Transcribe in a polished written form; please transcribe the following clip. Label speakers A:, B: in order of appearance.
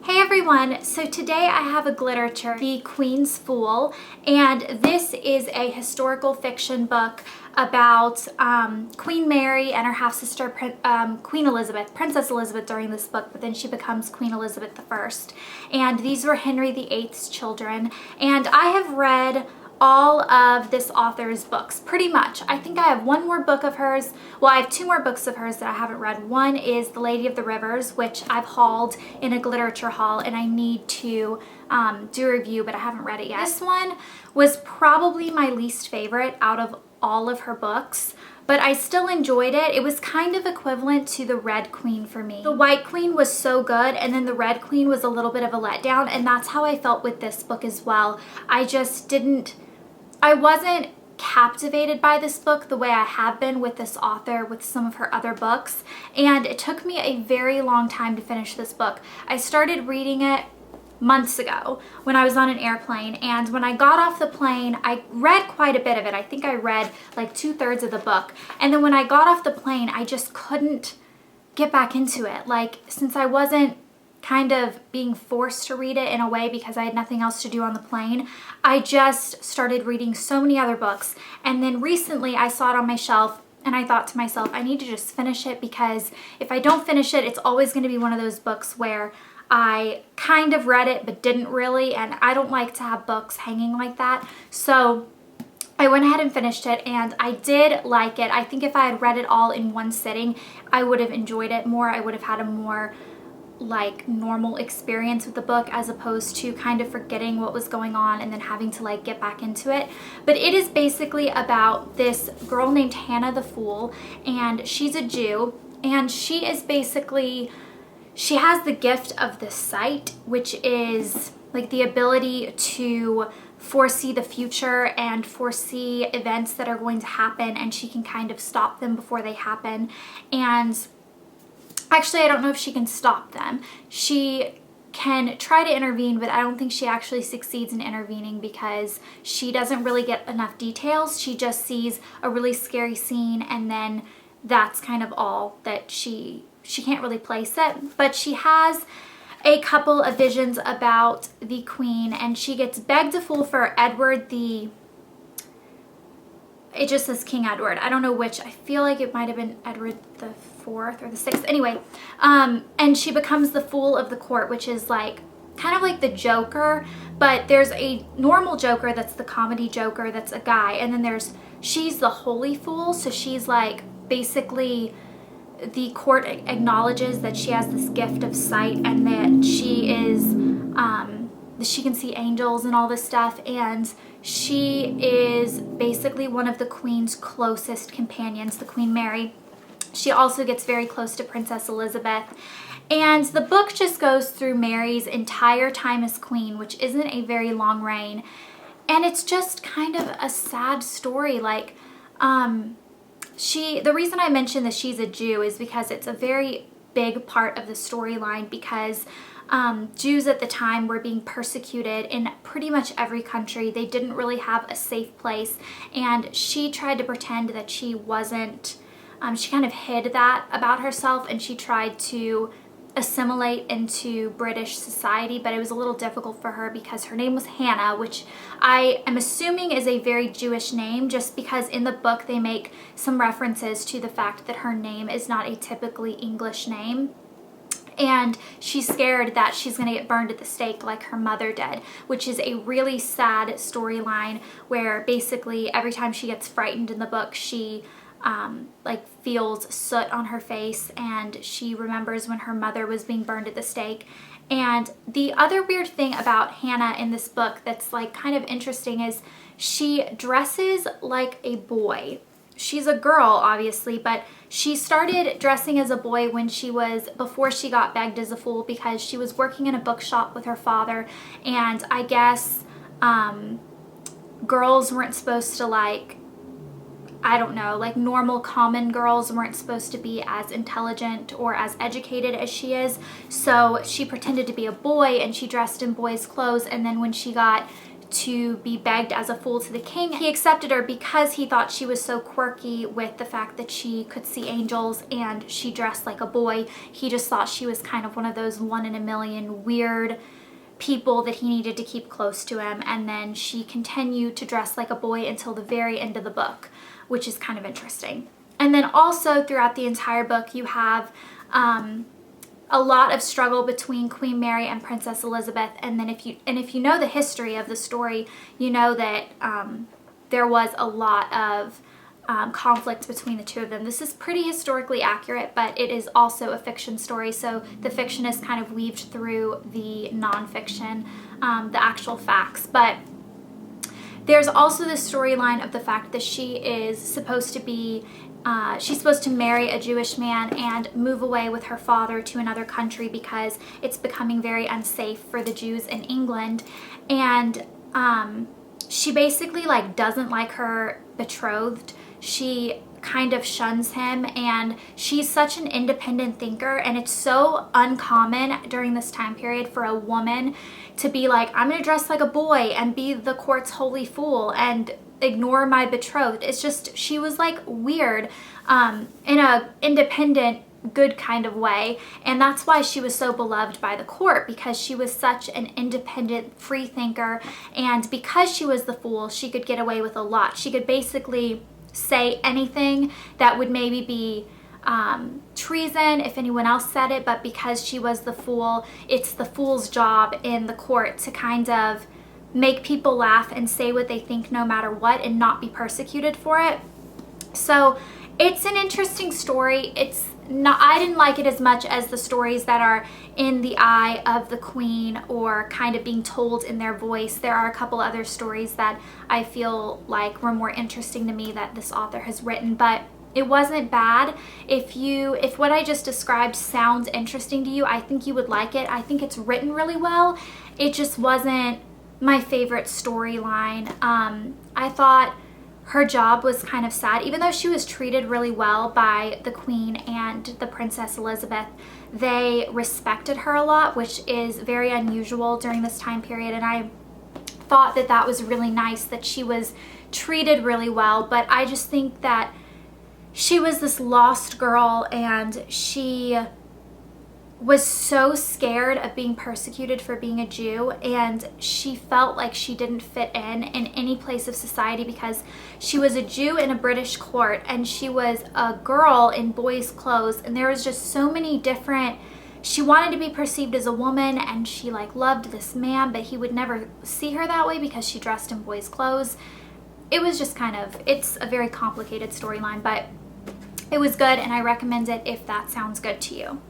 A: Hey everyone, so today I have a Glitterature, The Queen's Fool, and this is a historical fiction book about Queen Mary and her half-sister Queen Elizabeth, Princess Elizabeth during this book, but then she becomes Queen Elizabeth I. And these were Henry VIII's children, and I have read all of this author's books, pretty much. I think I have one more book of hers. Well, I have two more books of hers that I haven't read. One is The Lady of the Rivers, which I've hauled in a Glitterature haul, and I need to do a review, but I haven't read it yet. This one was probably my least favorite out of all of her books, but I still enjoyed it. It was kind of equivalent to the Red Queen for me. The White Queen was so good, and then the Red Queen was a little bit of a letdown, and that's how I felt with this book as well. I wasn't captivated by this book the way I have been with this author with some of her other books, and it took me a very long time to finish this book. I started reading it months ago when I was on an airplane, and when I got off the plane, I read quite a bit of it. I think I read like 2/3 of the book, and then when I got off the plane, I just couldn't get back into it. Like, since I wasn't kind of being forced to read it in a way because I had nothing else to do on the plane, I just started reading so many other books. And then recently I saw it on my shelf and I thought to myself, I need to just finish it, because if I don't finish it, it's always going to be one of those books where I kind of read it but didn't really, and I don't like to have books hanging like that. So I went ahead and finished it, and I did like it. I think if I had read it all in one sitting, I would have enjoyed it more. I would have had a more like normal experience with the book, as opposed to kind of forgetting what was going on and then having to like get back into it. But it is basically about this girl named Hannah the Fool, and she's a Jew, and she has the gift of the sight, which is like the ability to foresee the future and foresee events that are going to happen, and she can kind of stop them before they happen. And actually, I don't know if she can stop them. She can try to intervene, but I don't think she actually succeeds in intervening, because she doesn't really get enough details. She just sees a really scary scene, and then that's kind of all that she can't really place it. But she has a couple of visions about the Queen, and she gets begged to fool for Edward the... It just says King Edward. I don't know which. I feel like it might have been Edward the 4th or the 6th. Anyway, and she becomes the fool of the court, which is like kind of like the Joker, but there's a normal Joker that's the comedy Joker that's a guy, and then she's the holy fool, so she's like basically the court acknowledges that she has this gift of sight, and that she can see angels and all this stuff, and she is basically one of the Queen's closest companions, the Queen Mary. She also gets very close to Princess Elizabeth, and the book just goes through Mary's entire time as Queen, which isn't a very long reign, and it's just kind of a sad story. Like, the reason I mentioned that she's a Jew is because it's a very big part of the storyline, because Jews at the time were being persecuted in pretty much every country. They didn't really have a safe place, and she tried to pretend that she wasn't, she kind of hid that about herself, and she tried to assimilate into British society, but it was a little difficult for her because her name was Hannah, which I am assuming is a very Jewish name, just because in the book they make some references to the fact that her name is not a typically English name. And she's scared that she's going to get burned at the stake like her mother did, which is a really sad storyline, where basically every time she gets frightened in the book, she like feels soot on her face, and she remembers when her mother was being burned at the stake. And the other weird thing about Hannah in this book that's like kind of interesting is she dresses like a boy. She's a girl, obviously, but she started dressing as a boy before she got begged as a fool, because she was working in a bookshop with her father, and I guess girls weren't supposed to, like, I don't know, like normal common girls weren't supposed to be as intelligent or as educated as she is. So she pretended to be a boy, and she dressed in boys' clothes, and then when she got to be begged as a fool to the king. He accepted her because he thought she was so quirky with the fact that she could see angels and she dressed like a boy. He just thought she was kind of one of those 1 in a million weird people that he needed to keep close to him. And then she continued to dress like a boy until the very end of the book, which is kind of interesting. And then also throughout the entire book, you have a lot of struggle between Queen Mary and Princess Elizabeth. And then if you know the history of the story, you know that there was a lot of conflict between the two of them. This is pretty historically accurate, but it is also a fiction story, so the fiction is kind of weaved through the nonfiction, the actual facts. But there's also the storyline of the fact that she is supposed to be she's supposed to marry a Jewish man and move away with her father to another country because it's becoming very unsafe for the Jews in England. And she basically like doesn't like her betrothed. She kind of shuns him, and she's such an independent thinker, and it's so uncommon during this time period for a woman to be like, I'm gonna dress like a boy and be the court's holy fool and ignore my betrothed. It's just, she was like weird in a independent good kind of way, and that's why she was so beloved by the court, because she was such an independent free thinker. And because she was the fool, she could get away with a lot. She could basically say anything that would maybe be treason if anyone else said it, but because she was the fool, it's the fool's job in the court to kind of make people laugh and say what they think no matter what and not be persecuted for it. So it's an interesting story. It's not, I didn't like it as much as the stories that are in the eye of the queen or kind of being told in their voice. There are a couple other stories that I feel like were more interesting to me that this author has written, but it wasn't bad. If what I just described sounds interesting to you, I think you would like it. I think it's written really well. It just wasn't my favorite storyline. I thought her job was kind of sad. Even though she was treated really well by the queen and the Princess Elizabeth, they respected her a lot, which is very unusual during this time period. And I thought that that was really nice that she was treated really well. But I just think that she was this lost girl, and she was so scared of being persecuted for being a Jew, and she felt like she didn't fit in any place of society because she was a Jew in a British court and she was a girl in boys' clothes, and there was just so many different, she wanted to be perceived as a woman, and she like loved this man, but he would never see her that way because she dressed in boys' clothes. It was just kind of, it's a very complicated storyline, but it was good and I recommend it if that sounds good to you.